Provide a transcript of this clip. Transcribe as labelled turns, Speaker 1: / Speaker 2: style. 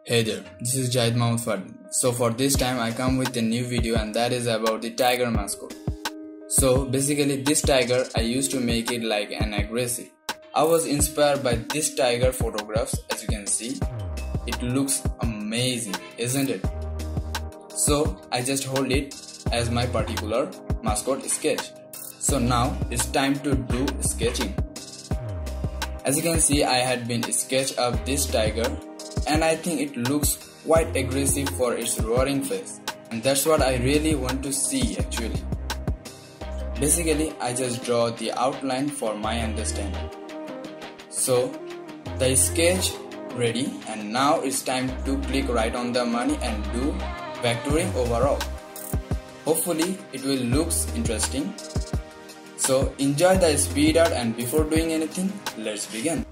Speaker 1: Hey there, this is Jahid Mahmud Fardin. So for this time I come with a new video, and that is about the tiger mascot. So basically this tiger I used to make it like an aggressive. I was inspired by this tiger photographs. As you can see, it looks amazing, isn't it? So I just hold it as my particular mascot sketch. So now it's time to do sketching. As you can see, I had been sketched up this tiger, and I think it looks quite aggressive for its roaring face, and that's what I really want to see actually. Basically I just draw the outline for my understanding. So the sketch ready, and now it's time to click right on the money and do vectoring overall. Hopefully it will looks interesting. So enjoy the speed art, and before doing anything, let's begin.